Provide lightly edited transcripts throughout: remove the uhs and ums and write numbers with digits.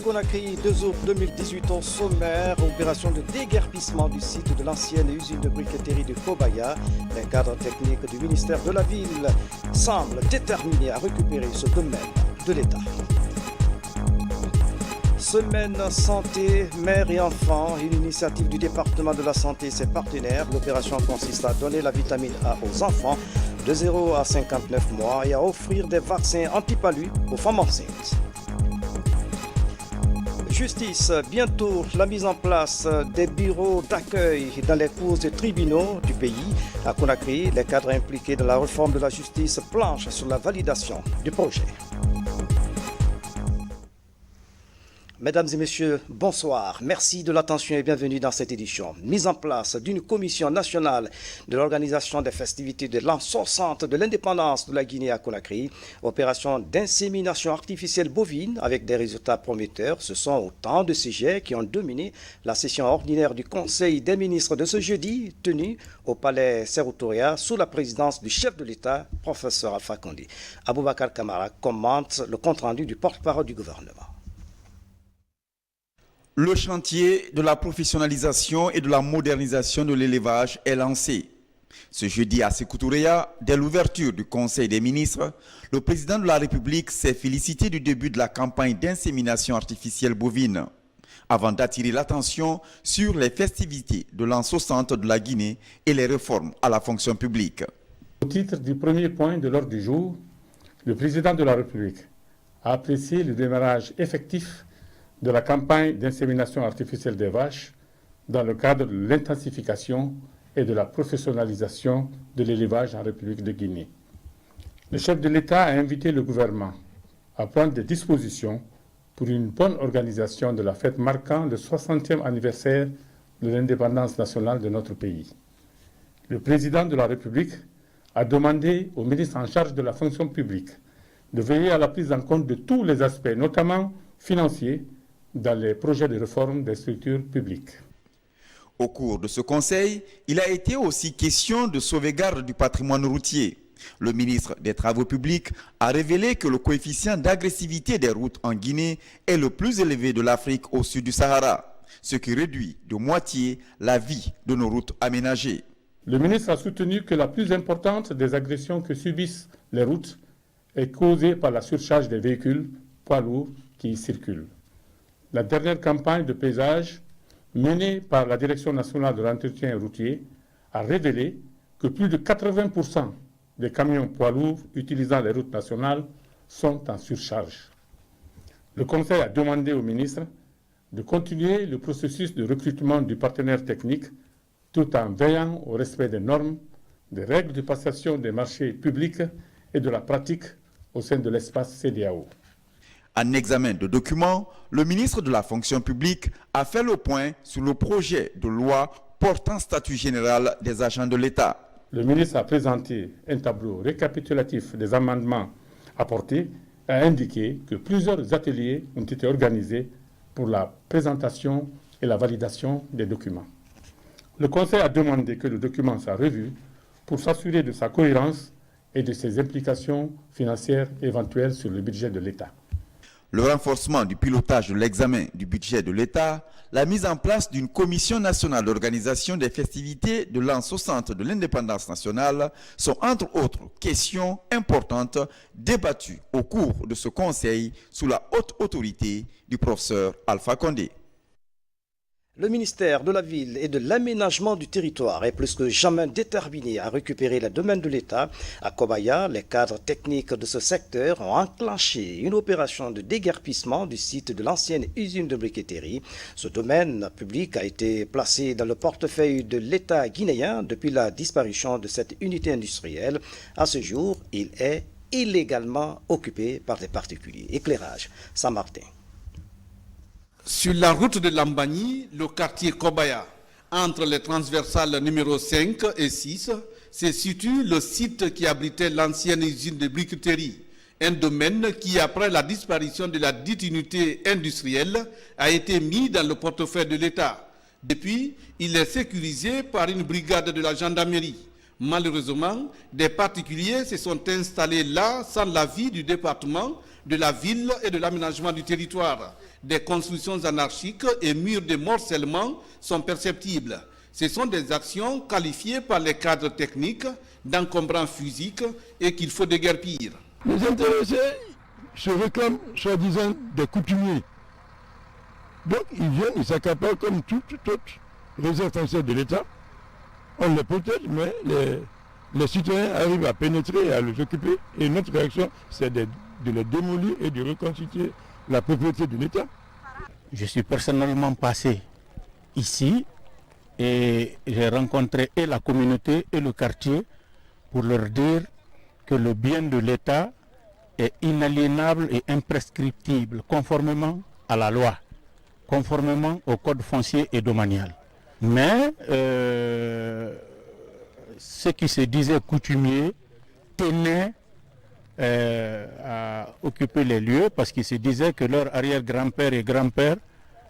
Conakry, 2 août 2018 au sommaire, opération de déguerpissement du site de l'ancienne usine de briqueterie de Kobaya. Les cadres techniques du ministère de la Ville semblent déterminés à récupérer ce domaine de l'État. Semaine santé, mère et enfants, une initiative du département de la santé et ses partenaires. L'opération consiste à donner la vitamine A aux enfants de 0 à 59 mois et à offrir des vaccins anti-palu aux femmes enceintes. Justice, bientôt la mise en place des bureaux d'accueil dans les cours et tribunaux du pays. À Conakry, les cadres impliqués dans la réforme de la justice planchent sur la validation du projet. Mesdames et messieurs, bonsoir. Merci de l'attention et bienvenue dans cette édition. Mise en place d'une commission nationale de l'organisation des festivités de l'an 60 de l'indépendance de la Guinée à Conakry. Opération d'insémination artificielle bovine avec des résultats prometteurs. Ce sont autant de sujets qui ont dominé la session ordinaire du Conseil des ministres de ce jeudi, tenue au palais Séroutoria sous la présidence du chef de l'État, professeur Alpha Condé. Aboubacar Kamara commente le compte-rendu du porte-parole du gouvernement. Le chantier de la professionnalisation et de la modernisation de l'élevage est lancé. Ce jeudi à Sékou Touréa, dès l'ouverture du Conseil des ministres, le président de la République s'est félicité du début de la campagne d'insémination artificielle bovine, avant d'attirer l'attention sur les festivités de l'an 60 de la Guinée et les réformes à la fonction publique. Au titre du premier point de l'ordre du jour, le président de la République a apprécié le démarrage effectif de la campagne d'insémination artificielle des vaches dans le cadre de l'intensification et de la professionnalisation de l'élevage en République de Guinée. Le chef de l'État a invité le gouvernement à prendre des dispositions pour une bonne organisation de la fête marquant le 60e anniversaire de l'indépendance nationale de notre pays. Le président de la République a demandé au ministre en charge de la fonction publique de veiller à la prise en compte de tous les aspects, notamment financiers, dans les projets de réforme des structures publiques. Au cours de ce conseil, il a été aussi question de sauvegarde du patrimoine routier. Le ministre des Travaux publics a révélé que le coefficient d'agressivité des routes en Guinée est le plus élevé de l'Afrique au sud du Sahara, ce qui réduit de moitié la vie de nos routes aménagées. Le ministre a soutenu que la plus importante des agressions que subissent les routes est causée par la surcharge des véhicules poids lourds qui y circulent. La dernière campagne de paysage menée par la Direction nationale de l'entretien routier a révélé que plus de 80% des camions poids lourds utilisant les routes nationales sont en surcharge. Le Conseil a demandé au ministre de continuer le processus de recrutement du partenaire technique tout en veillant au respect des normes, des règles de passation des marchés publics et de la pratique au sein de l'espace CEDEAO. En examen de documents, le ministre de la fonction publique a fait le point sur le projet de loi portant statut général des agents de l'État. Le ministre a présenté un tableau récapitulatif des amendements apportés et a indiqué que plusieurs ateliers ont été organisés pour la présentation et la validation des documents. Le Conseil a demandé que le document soit revu pour s'assurer de sa cohérence et de ses implications financières éventuelles sur le budget de l'État. Le renforcement du pilotage de l'examen du budget de l'État, la mise en place d'une commission nationale d'organisation des festivités de l'an 60 de l'indépendance nationale sont entre autres questions importantes débattues au cours de ce conseil sous la haute autorité du professeur Alpha Condé. Le ministère de la Ville et de l'Aménagement du territoire est plus que jamais déterminé à récupérer les domaines de l'État. À Kobaya, les cadres techniques de ce secteur ont enclenché une opération de déguerpissement du site de l'ancienne usine de briqueterie. Ce domaine public a été placé dans le portefeuille de l'État guinéen depuis la disparition de cette unité industrielle. À ce jour, il est illégalement occupé par des particuliers. Éclairage, Saint-Martin. Sur la route de Lambani, le quartier Kobaya, entre les transversales numéro 5 et 6, se situe le site qui abritait l'ancienne usine de briqueterie Un domaine qui, après la disparition de la dite unité industrielle, a été mis dans le portefeuille de l'État. Depuis, il est sécurisé par une brigade de la gendarmerie. Malheureusement, des particuliers se sont installés là sans l'avis du département, de la ville et de l'aménagement du territoire. Des constructions anarchiques et murs de morcellement sont perceptibles. Ce sont des actions qualifiées par les cadres techniques d'encombrants physiques et qu'il faut déguerpir. Les intéressés se réclament, soi-disant, des coutumiers. Donc, ils viennent, ils s'accaparent comme toute autre réserve foncière de l'État. On les protège, mais les citoyens arrivent à pénétrer et à les occuper. Et notre réaction, c'est de les démolir et de reconstituer la propriété de l'État. Je suis personnellement passé ici et j'ai rencontré et la communauté et le quartier pour leur dire que le bien de l'État est inaliénable et imprescriptible, conformément à la loi, conformément au code foncier et domanial. Mais ceux qui se disaient coutumiers tenaient à occuper les lieux parce qu'ils se disaient que leur arrière-grand-père et grand-père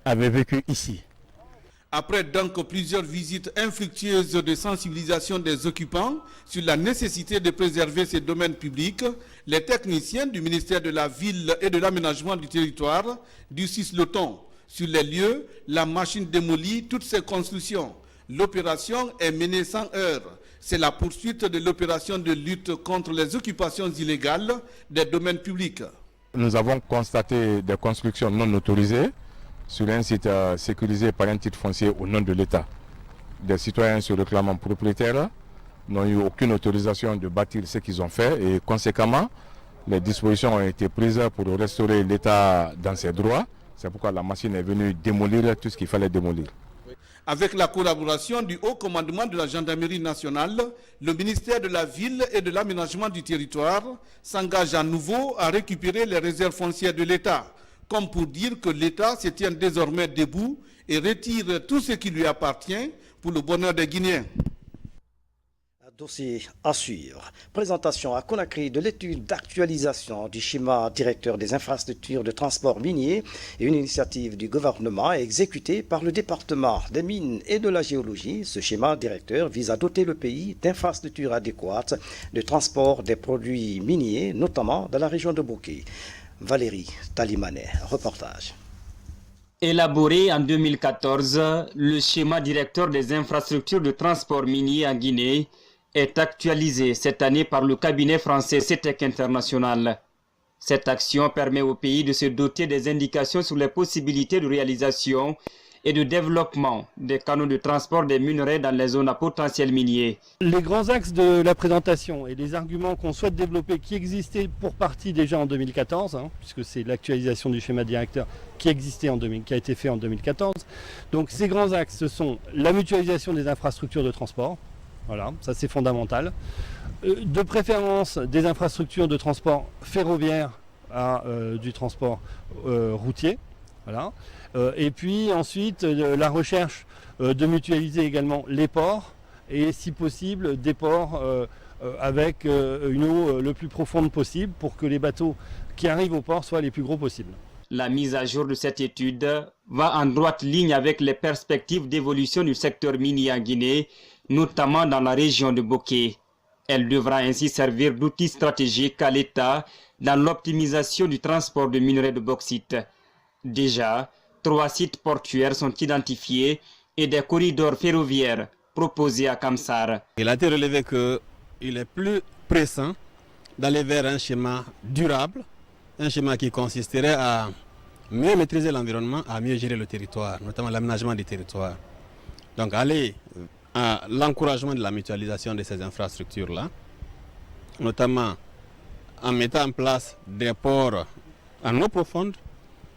avaient vécu ici. Après donc plusieurs visites infructueuses de sensibilisation des occupants sur la nécessité de préserver ces domaines publics, les techniciens du ministère de la Ville et de l'Aménagement du Territoire durcissent le ton. Sur les lieux, la machine démolit toutes ces constructions. L'opération est menée sans heurts. C'est la poursuite de l'opération de lutte contre les occupations illégales des domaines publics. Nous avons constaté des constructions non autorisées sur un site sécurisé par un titre foncier au nom de l'État. Des citoyens se réclamant propriétaires n'ont eu aucune autorisation de bâtir ce qu'ils ont fait et conséquemment, les dispositions ont été prises pour restaurer l'État dans ses droits. C'est pourquoi la machine est venue démolir tout ce qu'il fallait démolir. Avec la collaboration du Haut Commandement de la Gendarmerie nationale, le ministère de la Ville et de l'Aménagement du Territoire s'engage à nouveau à récupérer les réserves foncières de l'État, comme pour dire que l'État se tient désormais debout et retire tout ce qui lui appartient pour le bonheur des Guinéens. Dossier à suivre. Présentation à Conakry de l'étude d'actualisation du schéma directeur des infrastructures de transport minier et une initiative du gouvernement exécutée par le département des mines et de la géologie. Ce schéma directeur vise à doter le pays d'infrastructures adéquates de transport des produits miniers, notamment dans la région de Bouquet. Valérie Talimanet, reportage. Élaboré en 2014, le schéma directeur des infrastructures de transport minier en Guinée est actualisé cette année par le cabinet français CETEC International. Cette action permet au pays de se doter des indications sur les possibilités de réalisation et de développement des canaux de transport des minerais dans les zones à potentiel minier. Les grands axes de la présentation et les arguments qu'on souhaite développer qui existaient pour partie déjà en 2014, puisque c'est l'actualisation du schéma directeur qui existait qui a été fait en 2014. Donc ces grands axes, ce sont la mutualisation des infrastructures de transport. Voilà, ça c'est fondamental. De préférence des infrastructures de transport ferroviaire à du transport routier. Voilà. Et puis ensuite la recherche de mutualiser également les ports et si possible des ports avec une eau le plus profonde possible pour que les bateaux qui arrivent au port soient les plus gros possibles. La mise à jour de cette étude va en droite ligne avec les perspectives d'évolution du secteur minier en Guinée, notamment dans la région de Bouquet. Elle devra ainsi servir d'outil stratégique à l'État dans l'optimisation du transport de minerais de bauxite. Déjà, 3 sites portuaires sont identifiés et des corridors ferroviaires proposés à Kamsar. Il a été relevé qu'il est plus pressant d'aller vers un schéma durable, un schéma qui consisterait à mieux maîtriser l'environnement, à mieux gérer le territoire, notamment l'aménagement du territoire. Donc aller à l'encouragement de la mutualisation de ces infrastructures-là, notamment en mettant en place des ports en eau profonde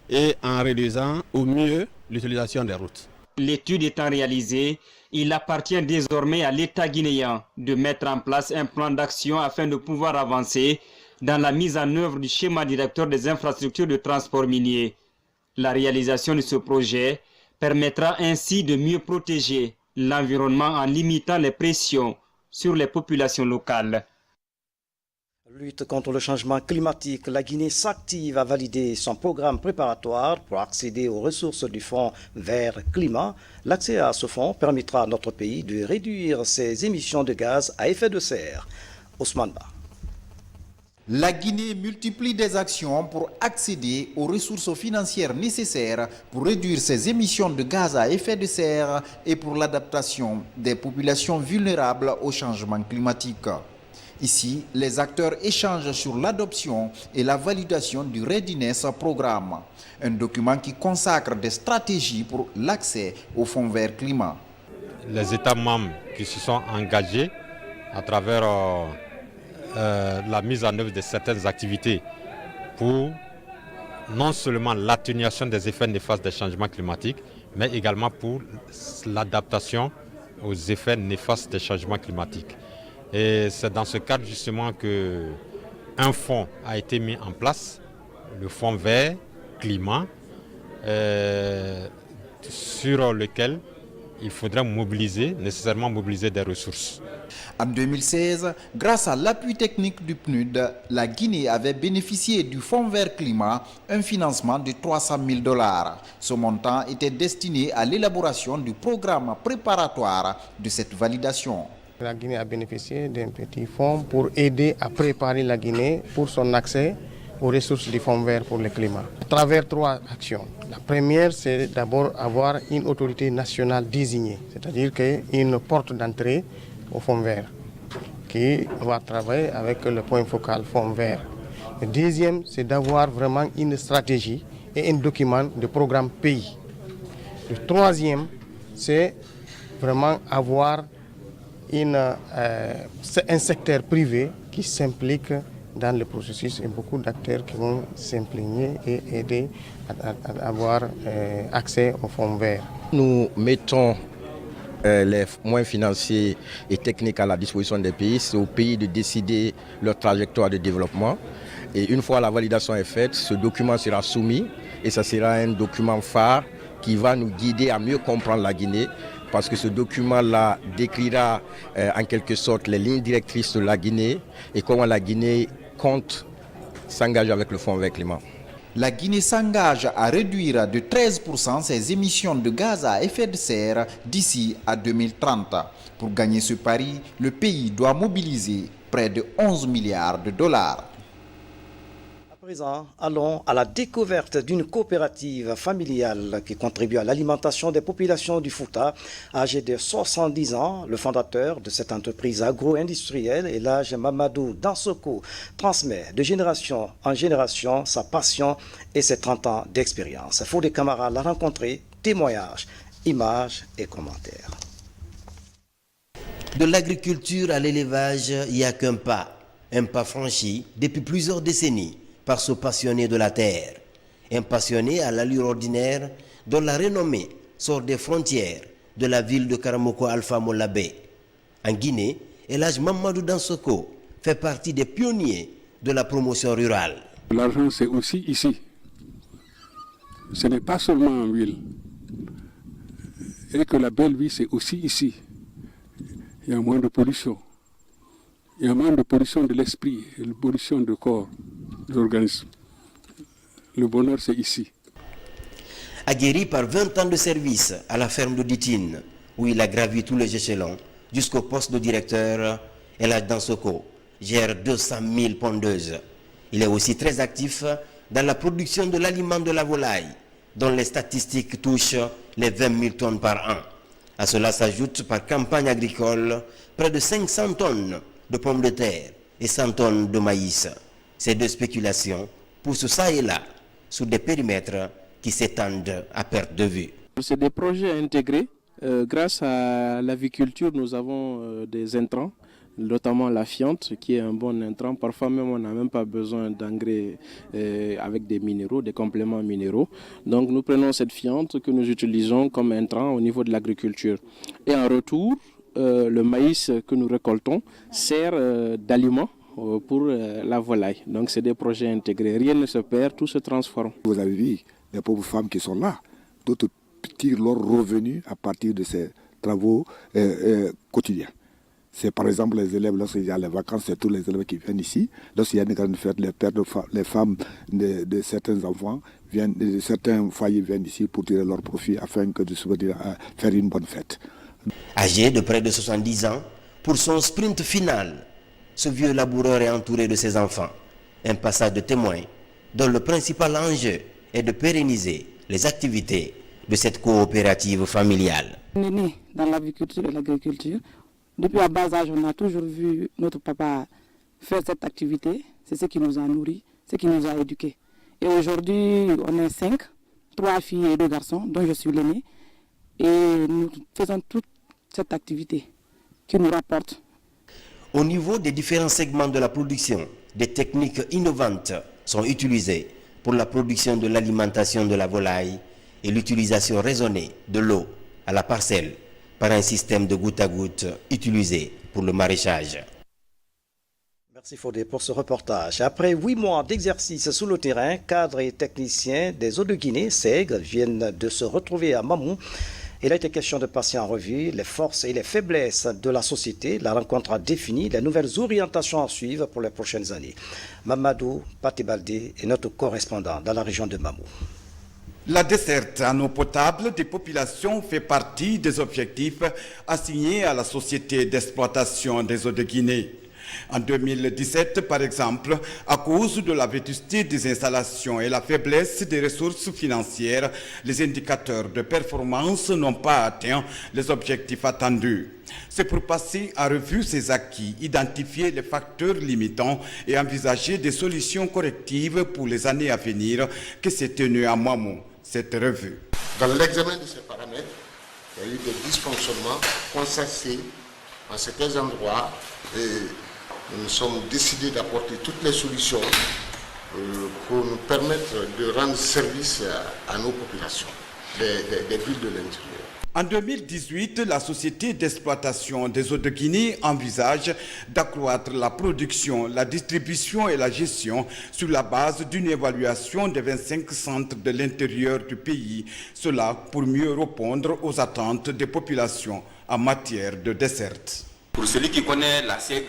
et en réduisant au mieux l'utilisation des routes. L'étude étant réalisée, il appartient désormais à l'État guinéen de mettre en place un plan d'action afin de pouvoir avancer dans la mise en œuvre du schéma directeur des infrastructures de transport minier. La réalisation de ce projet permettra ainsi de mieux protéger l'environnement en limitant les pressions sur les populations locales. Lutte contre le changement climatique, la Guinée s'active à valider son programme préparatoire pour accéder aux ressources du Fonds vert climat. L'accès à ce fonds permettra à notre pays de réduire ses émissions de gaz à effet de serre. Ousmane Ba. La Guinée multiplie des actions pour accéder aux ressources financières nécessaires pour réduire ses émissions de gaz à effet de serre et pour l'adaptation des populations vulnérables au changement climatique. Ici, les acteurs échangent sur l'adoption et la validation du Readiness Programme, un document qui consacre des stratégies pour l'accès au Fonds vert climat. Les États membres qui se sont engagés à travers la mise en œuvre de certaines activités pour non seulement l'atténuation des effets néfastes des changements climatiques, mais également pour l'adaptation aux effets néfastes des changements climatiques. Et c'est dans ce cadre justement qu'un fonds a été mis en place, le Fonds vert climat, sur lequel il faudra nécessairement mobiliser des ressources. En 2016, grâce à l'appui technique du PNUD, la Guinée avait bénéficié du Fonds vert climat, un financement de $300 000. Ce montant était destiné à l'élaboration du programme préparatoire de cette validation. La Guinée a bénéficié d'un petit fonds pour aider à préparer la Guinée pour son accès aux ressources du Fonds vert pour le climat. À travers 3 actions. La première, c'est d'abord avoir une autorité nationale désignée, c'est-à-dire une porte d'entrée au Fonds vert, qui va travailler avec le point focal Fonds vert. Le deuxième, c'est d'avoir vraiment une stratégie et un document de programme pays. Le troisième, c'est vraiment avoir un secteur privé qui s'implique dans le processus et beaucoup d'acteurs qui vont s'impliquer et aider à avoir accès au fonds vert. Nous mettons les moyens financiers et techniques à la disposition des pays. C'est aux pays de décider leur trajectoire de développement. Et une fois la validation est faite, ce document sera soumis et ça sera un document phare qui va nous guider à mieux comprendre la Guinée, parce que ce document-là décrira en quelque sorte les lignes directrices de la Guinée et comment la Guinée compte s'engager avec le Fonds vert climat. La Guinée s'engage à réduire de 13% ses émissions de gaz à effet de serre d'ici à 2030. Pour gagner ce pari, le pays doit mobiliser près de $11 milliards. À présent, allons à la découverte d'une coopérative familiale qui contribue à l'alimentation des populations du Fouta. Âgé de 70 ans, le fondateur de cette entreprise agro-industrielle, Elhadj Mamadou Dansoko, transmet de génération en génération sa passion et ses 30 ans d'expérience. Fodé Camara l'a rencontré, témoignages, images et commentaires. De l'agriculture à l'élevage, il n'y a qu'un pas franchi depuis plusieurs décennies par ce passionné de la terre, un passionné à l'allure ordinaire dont la renommée sort des frontières de la ville de Karamoko Alpha Molabé. En Guinée, Elhadj Mamadou Dansoko fait partie des pionniers de la promotion rurale. L'argent, c'est aussi ici. Ce n'est pas seulement en ville. Et que la belle vie, c'est aussi ici. Il y a moins de pollution. Il y a moins de pollution de l'esprit, et de pollution du corps, de l'organisme. Le bonheur, c'est ici. Aguerri par 20 ans de service à la ferme de Ditine, où il a gravi tous les échelons, jusqu'au poste de directeur, Elhadj Dansoko gère 200 000 pondeuses. Il est aussi très actif dans la production de l'aliment de la volaille, dont les statistiques touchent les 20 000 tonnes par an. À cela s'ajoute par campagne agricole près de 500 tonnes de pommes de terre et 100 tonnes de maïs. Ces deux spéculations poussent ça et là sur des périmètres qui s'étendent à perte de vue. C'est des projets intégrés. Grâce à l'aviculture, nous avons des intrants, notamment la fiente qui est un bon intrant. Parfois même on n'a même pas besoin d'engrais avec des minéraux, des compléments minéraux. Donc nous prenons cette fiente que nous utilisons comme intrant au niveau de l'agriculture. Et en retour, le maïs que nous récoltons sert d'aliment pour la volaille. Donc c'est des projets intégrés. Rien ne se perd, tout se transforme. Vous avez vu les pauvres femmes qui sont là. D'autres tirent leurs revenus à partir de ces travaux quotidiens. C'est par exemple les élèves, lorsqu'il y a les vacances, c'est tous les élèves qui viennent ici. Lorsqu'il y a une grande fête, les pères, les femmes de certains enfants, de certains foyers viennent ici pour tirer leur profit afin que de faire une bonne fête. Âgé de près de 70 ans, pour son sprint final, ce vieux laboureur est entouré de ses enfants. Un passage de témoin dont le principal enjeu est de pérenniser les activités de cette coopérative familiale. On est né dans l'aviculture et l'agriculture. Depuis à bas âge, on a toujours vu notre papa faire cette activité. C'est ce qui nous a nourris, ce qui nous a éduqués. Et aujourd'hui, on est 5, 3 filles et 2 garçons, dont je suis l'aîné. Et nous faisons toute cette activité qui nous rapporte. Au niveau des différents segments de la production, des techniques innovantes sont utilisées pour la production de l'alimentation de la volaille et l'utilisation raisonnée de l'eau à la parcelle par un système de goutte à goutte utilisé pour le maraîchage. Merci Fodé pour ce reportage. Après 8 mois d'exercice sous le terrain, cadres et techniciens des eaux de Guinée, SEG, viennent de se retrouver à Mamou. Il a été question de passer en revue les forces et les faiblesses de la société. La rencontre a défini les nouvelles orientations à suivre pour les prochaines années. Mamadou Patibaldé est notre correspondant dans la région de Mamou. La desserte en eau potable des populations fait partie des objectifs assignés à la Société d'exploitation des eaux de Guinée. En 2017, par exemple, à cause de la vétusté des installations et la faiblesse des ressources financières, les indicateurs de performance n'ont pas atteint les objectifs attendus. C'est pour passer à revue ces acquis, identifier les facteurs limitants et envisager des solutions correctives pour les années à venir que s'est tenue à Mamou cette revue. Dans l'examen de ces paramètres, il y a eu des dysfonctionnements constatés à certains endroits et nous sommes décidés d'apporter toutes les solutions pour nous permettre de rendre service à nos populations des villes de l'intérieur. En 2018, la Société d'exploitation des eaux de Guinée envisage d'accroître la production, la distribution et la gestion sur la base d'une évaluation des 25 centres de l'intérieur du pays. Cela pour mieux répondre aux attentes des populations en matière de desserte. Pour celui qui connaît la SEG,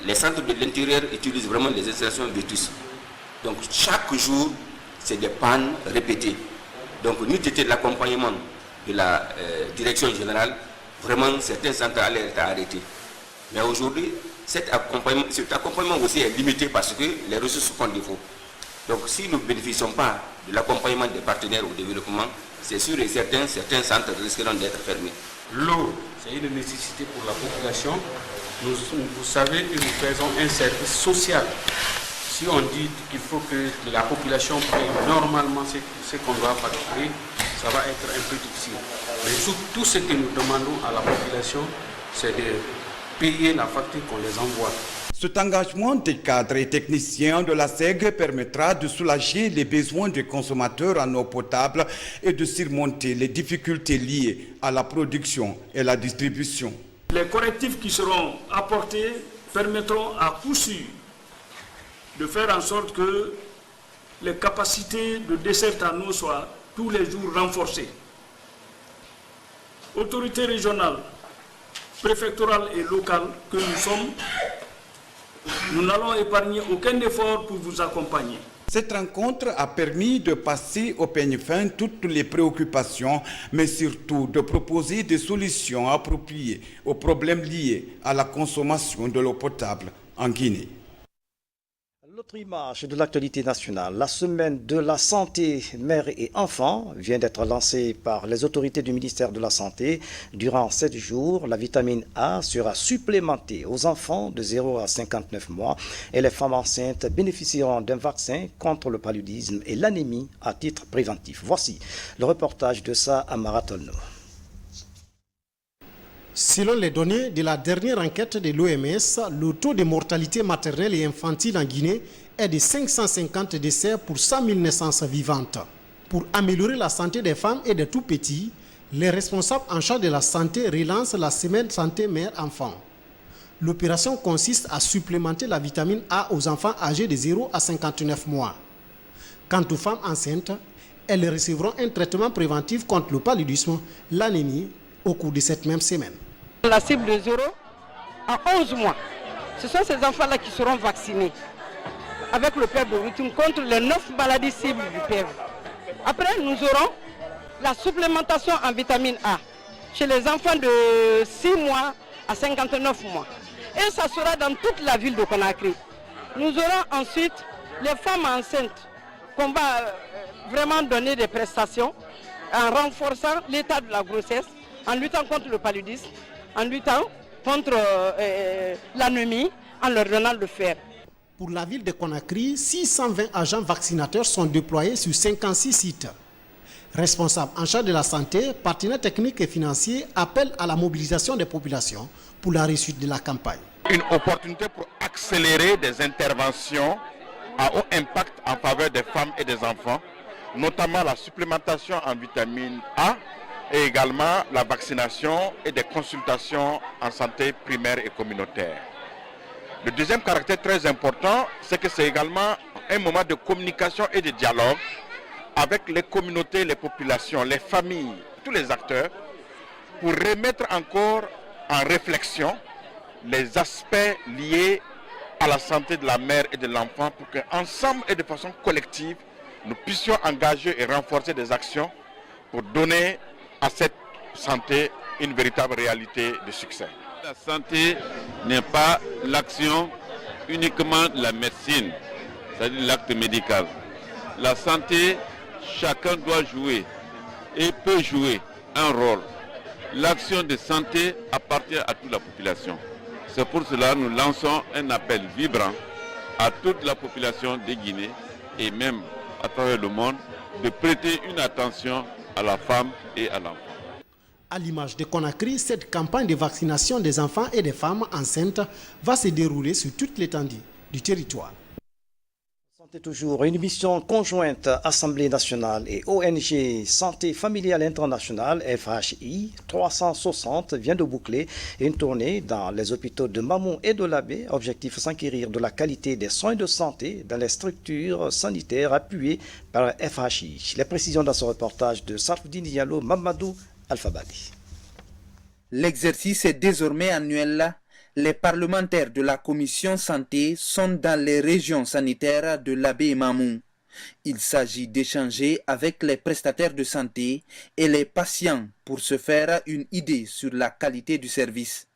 les centres de l'intérieur utilisent vraiment les installations vétustes. Donc chaque jour, c'est des pannes répétées. Donc nous étions l'accompagnement de la direction générale, vraiment certains centres allaient être arrêtés. Mais aujourd'hui, cet accompagnement aussi est limité parce que les ressources font défaut. Donc si nous ne bénéficions pas de l'accompagnement des partenaires au développement, c'est sûr et certain, certains centres risqueront d'être fermés. L'eau, c'est une nécessité pour la population. Vous savez que nous faisons un service social. Si on dit qu'il faut que la population paye normalement ce qu'on doit facturer, ça va être un peu difficile. Mais tout ce que nous demandons à la population, c'est de payer la facture qu'on les envoie. Cet engagement des cadres et techniciens de la SEG permettra de soulager les besoins des consommateurs en eau potable et de surmonter les difficultés liées à la production et la distribution. Les correctifs qui seront apportés permettront à coup sûr de faire en sorte que les capacités de desserte en eau soient tous les jours renforcées. Autorités régionales, préfectorales et locales que nous sommes, nous n'allons épargner aucun effort pour vous accompagner. Cette rencontre a permis de passer au peigne fin toutes les préoccupations, mais surtout de proposer des solutions appropriées aux problèmes liés à la consommation de l'eau potable en Guinée. L'autre image de l'actualité nationale, la semaine de la santé mère et enfant vient d'être lancée par les autorités du ministère de la Santé. Durant 7 jours, la vitamine A sera supplémentée aux enfants de 0 à 59 mois et les femmes enceintes bénéficieront d'un vaccin contre le paludisme et l'anémie à titre préventif. Voici le reportage de ça à Maratolno. Selon les données de la dernière enquête de l'OMS, le taux de mortalité maternelle et infantile en Guinée est de 550 décès pour 100 000 naissances vivantes. Pour améliorer la santé des femmes et des tout-petits, les responsables en charge de la santé relancent la semaine santé mère-enfant. L'opération consiste à supplémenter la vitamine A aux enfants âgés de 0 à 59 mois. Quant aux femmes enceintes, elles recevront un traitement préventif contre le paludisme, l'anémie, au cours de cette même semaine. La cible de 0 à 11 mois, ce sont ces enfants-là qui seront vaccinés avec le PEV de routine contre les 9 maladies cibles du PEV. Après, nous aurons la supplémentation en vitamine A chez les enfants de 6 mois à 59 mois. Et ça sera dans toute la ville de Conakry. Nous aurons ensuite les femmes enceintes qu'on va vraiment donner des prestations en renforçant l'état de la grossesse, en luttant contre le paludisme, en luttant contre l'anémie, en leur donnant le fer. Pour la ville de Conakry, 620 agents vaccinateurs sont déployés sur 56 sites. Responsables en charge de la santé, partenaires techniques et financiers appellent à la mobilisation des populations pour la réussite de la campagne. Une opportunité pour accélérer des interventions à haut impact en faveur des femmes et des enfants, notamment la supplémentation en vitamine A et également la vaccination et des consultations en santé primaire et communautaire. Le deuxième caractère très important, c'est que c'est également un moment de communication et de dialogue avec les communautés, les populations, les familles, tous les acteurs, pour remettre encore en réflexion les aspects liés à la santé de la mère et de l'enfant pour qu'ensemble et de façon collective, nous puissions engager et renforcer des actions pour donner à cette santé une véritable réalité de succès. La santé n'est pas l'action uniquement de la médecine, c'est-à-dire l'acte médical. La santé, chacun doit jouer et peut jouer un rôle. L'action de santé appartient à toute la population. C'est pour cela que nous lançons un appel vibrant à toute la population de Guinée et même à travers le monde de prêter une attention à la femme et à l'enfant. À l'image de Conakry, cette campagne de vaccination des enfants et des femmes enceintes va se dérouler sur toute l'étendue du territoire. C'est toujours une mission conjointe Assemblée nationale et ONG Santé familiale internationale FHI 360 vient de boucler une tournée dans les hôpitaux de Mamou et de Labé. Objectif s'enquérir de la qualité des soins de santé dans les structures sanitaires appuyées par FHI. Les précisions dans ce reportage de Sarfdine Diallo, Mamadou Alphabali. L'exercice est désormais annuel. Les parlementaires de la commission santé sont dans les régions sanitaires de Labé et Mamou. Il s'agit d'échanger avec les prestataires de santé et les patients pour se faire une idée sur la qualité du service.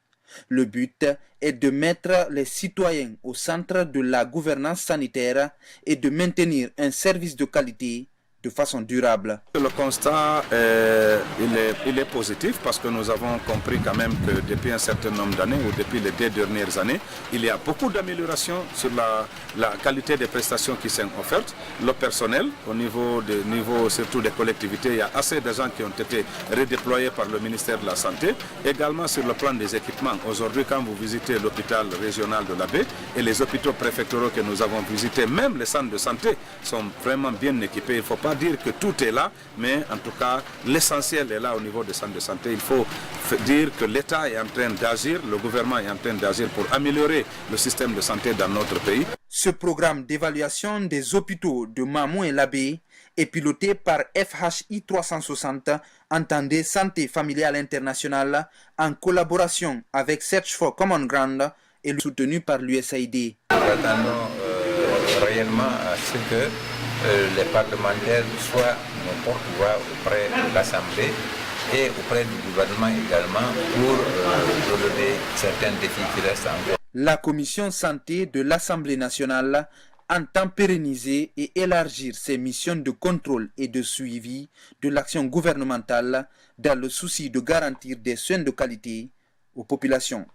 Le but est de mettre les citoyens au centre de la gouvernance sanitaire et de maintenir un service de qualité de façon durable. Le constat, il est positif parce que nous avons compris quand même que depuis un certain nombre d'années ou depuis les 2 dernières années, il y a beaucoup d'améliorations sur la qualité des prestations qui sont offertes. Le personnel, au niveau surtout des collectivités, il y a assez d'agents qui ont été redéployés par le ministère de la Santé. Également sur le plan des équipements. Aujourd'hui, quand vous visitez l'hôpital régional de Labé et les hôpitaux préfectoraux que nous avons visités, même les centres de santé sont vraiment bien équipés. Il ne faut pas dire que tout est là, mais en tout cas, l'essentiel est là au niveau des centres de santé. Il faut dire que l'État est en train d'agir, le gouvernement est en train d'agir pour améliorer le système de santé dans notre pays. Ce programme d'évaluation des hôpitaux de Mamou et Labé est piloté par FHI 360, entendez Santé familiale internationale, en collaboration avec Search for Common Ground et soutenu par l'USAID. Nous attendons réellement à ce que les parlementaires soient nos porte-voix auprès de l'Assemblée et auprès du gouvernement également pour relever certains défis qui restent encore. La commission santé de l'Assemblée nationale entend pérenniser et élargir ses missions de contrôle et de suivi de l'action gouvernementale dans le souci de garantir des soins de qualité aux populations.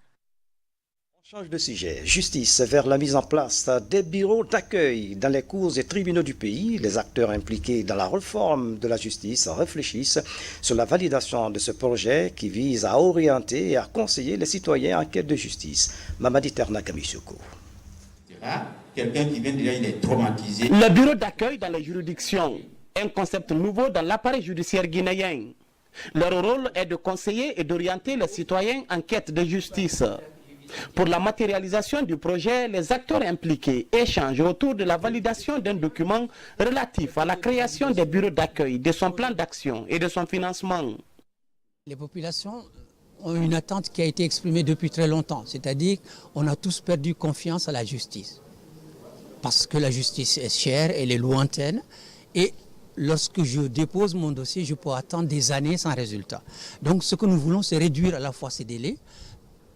Change de sujet. Justice vers la mise en place des bureaux d'accueil dans les cours et tribunaux du pays. Les acteurs impliqués dans la réforme de la justice réfléchissent sur la validation de ce projet qui vise à orienter et à conseiller les citoyens en quête de justice. Mamadi Terna Kamisoko. Quelqu'un qui vient déjà, il est traumatisé. Le bureau d'accueil dans les juridictions, un concept nouveau dans l'appareil judiciaire guinéen. Leur rôle est de conseiller et d'orienter les citoyens en quête de justice. Pour la matérialisation du projet, les acteurs impliqués échangent autour de la validation d'un document relatif à la création des bureaux d'accueil, de son plan d'action et de son financement. Les populations une attente qui a été exprimée depuis très longtemps, c'est-à-dire qu'on a tous perdu confiance à la justice. Parce que la justice est chère, elle est lointaine, et lorsque je dépose mon dossier, je peux attendre des années sans résultat. Donc ce que nous voulons, c'est réduire à la fois ces délais,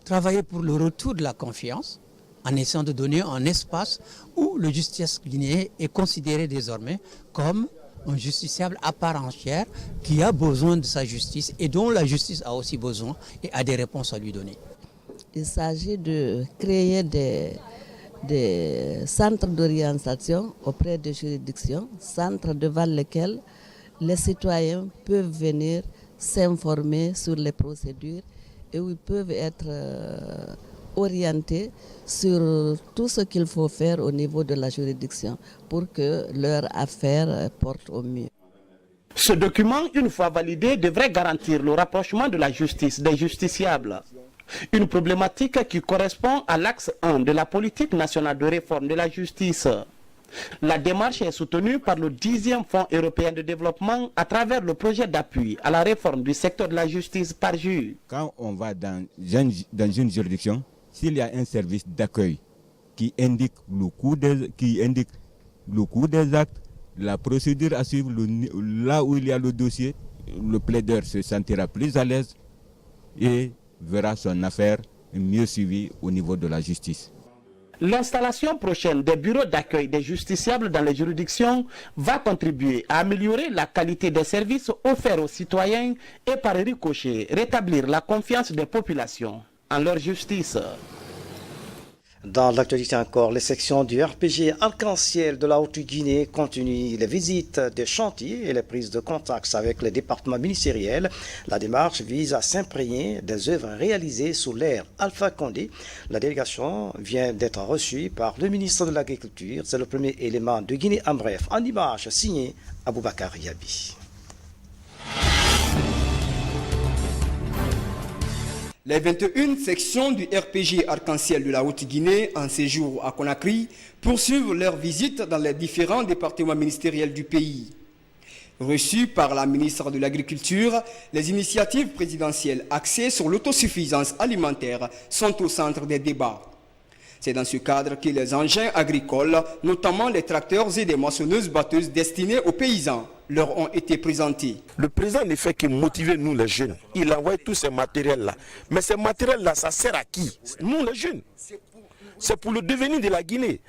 travailler pour le retour de la confiance, en essayant de donner un espace où le justiciable guinéen est considéré désormais comme un justiciable à part entière qui a besoin de sa justice et dont la justice a aussi besoin et a des réponses à lui donner. Il s'agit de créer des centres d'orientation auprès des juridictions, centres devant lesquels les citoyens peuvent venir s'informer sur les procédures et où ils peuvent être orientés sur tout ce qu'il faut faire au niveau de la juridiction pour que leur affaire porte au mieux. Ce document, une fois validé, devrait garantir le rapprochement de la justice des justiciables. Une problématique qui correspond à l'axe 1 de la politique nationale de réforme de la justice. La démarche est soutenue par le 10e Fonds européen de développement à travers le projet d'appui à la réforme du secteur de la justice par juge. Quand on va dans une juridiction, s'il y a un service d'accueil qui indique le coût des actes, la procédure à suivre, là où il y a le dossier, le plaideur se sentira plus à l'aise et verra son affaire mieux suivie au niveau de la justice. L'installation prochaine des bureaux d'accueil des justiciables dans les juridictions va contribuer à améliorer la qualité des services offerts aux citoyens et par ricochet rétablir la confiance des populations en leur justice. Dans l'actualité encore, les sections du RPG Arc-en-Ciel de la Haute-Guinée continuent les visites des chantiers et les prises de contact avec les départements ministériels. La démarche vise à s'imprégner des œuvres réalisées sous l'ère Alpha Condé. La délégation vient d'être reçue par le ministre de l'Agriculture. C'est le premier élément de Guinée en bref. En image, signé Aboubakar Yabi. Les 21 sections du RPG Arc-en-Ciel de la Haute-Guinée en séjour à Conakry poursuivent leur visite dans les différents départements ministériels du pays. Reçues par la ministre de l'Agriculture, les initiatives présidentielles axées sur l'autosuffisance alimentaire sont au centre des débats. C'est dans ce cadre que les engins agricoles, notamment les tracteurs et des moissonneuses-batteuses destinés aux paysans, leur ont été présentés. Le président ne fait que motiver nous les jeunes. Il envoie tous ces matériels-là. Mais ces matériels-là, ça sert à qui? Nous les jeunes. C'est pour le devenir de la Guinée.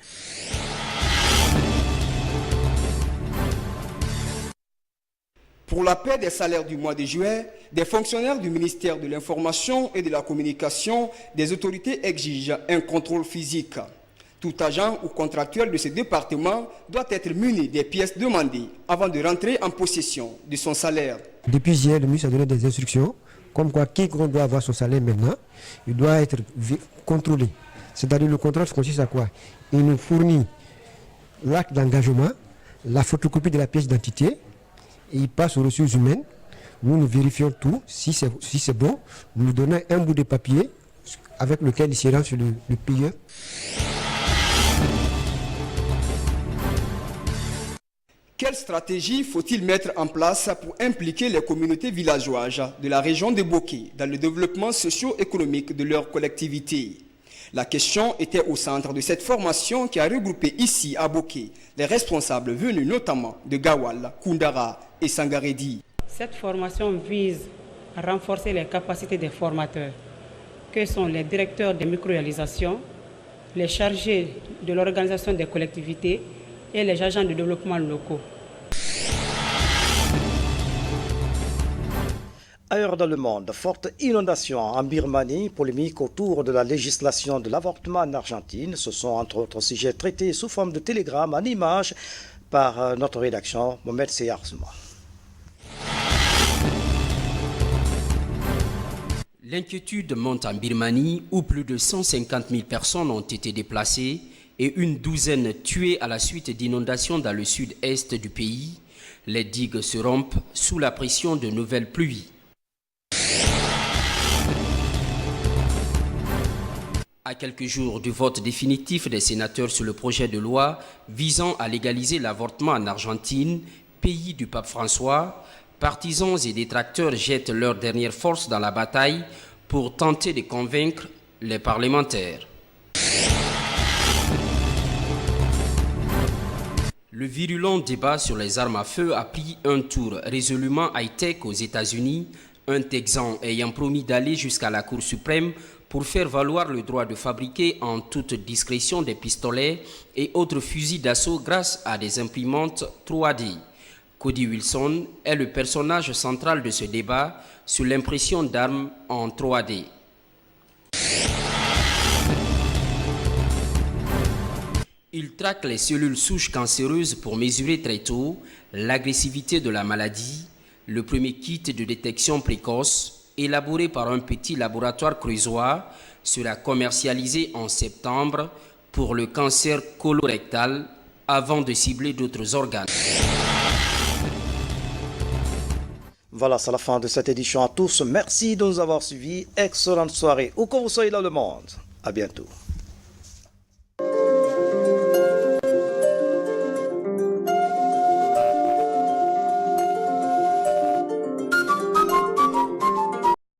Pour la paie des salaires du mois de juillet, des fonctionnaires du ministère de l'Information et de la Communication des autorités exigent un contrôle physique. Tout agent ou contractuel de ce département doit être muni des pièces demandées avant de rentrer en possession de son salaire. Depuis hier, le ministre a donné des instructions comme quoi quiconque doit avoir son salaire maintenant, il doit être contrôlé. C'est-à-dire le contrôle consiste à quoi? Il nous fournit l'acte d'engagement, la photocopie de la pièce d'identité, et il passe aux ressources humaines. Nous vérifions tout. Si c'est bon, nous lui donnons un bout de papier avec lequel il se rend sur le payeur. Quelle stratégie faut-il mettre en place pour impliquer les communautés villageoises de la région de Boké dans le développement socio-économique de leur collectivité? La question était au centre de cette formation qui a regroupé ici à Boké les responsables venus notamment de Gawal, Koundara et Sangaredi. Cette formation vise à renforcer les capacités des formateurs, que sont les directeurs de micro-réalisation, les chargés de l'organisation des collectivités et les agents de développement locaux. Ailleurs dans le monde, forte inondation en Birmanie, polémique autour de la législation de l'avortement en Argentine. Ce sont entre autres sujets traités sous forme de télégramme en images par notre rédaction, Mohamed Seyarsma. L'inquiétude monte en Birmanie où plus de 150 000 personnes ont été déplacées et une douzaine tuées à la suite d'inondations dans le sud-est du pays. Les digues se rompent sous la pression de nouvelles pluies. À quelques jours du vote définitif des sénateurs sur le projet de loi visant à légaliser l'avortement en Argentine, pays du pape François, partisans et détracteurs jettent leur dernière force dans la bataille pour tenter de convaincre les parlementaires. Le virulent débat sur les armes à feu a pris un tour résolument high-tech aux États-Unis, un Texan ayant promis d'aller jusqu'à la Cour suprême pour faire valoir le droit de fabriquer en toute discrétion des pistolets et autres fusils d'assaut grâce à des imprimantes 3D. Cody Wilson est le personnage central de ce débat sur l'impression d'armes en 3D. Il traque les cellules souches cancéreuses pour mesurer très tôt l'agressivité de la maladie. Le premier kit de détection précoce, élaboré par un petit laboratoire creusois, sera commercialisé en septembre pour le cancer colorectal avant de cibler d'autres organes. Voilà, c'est la fin de cette édition à tous. Merci de nous avoir suivis. Excellente soirée où que vous soyez dans le monde. À bientôt.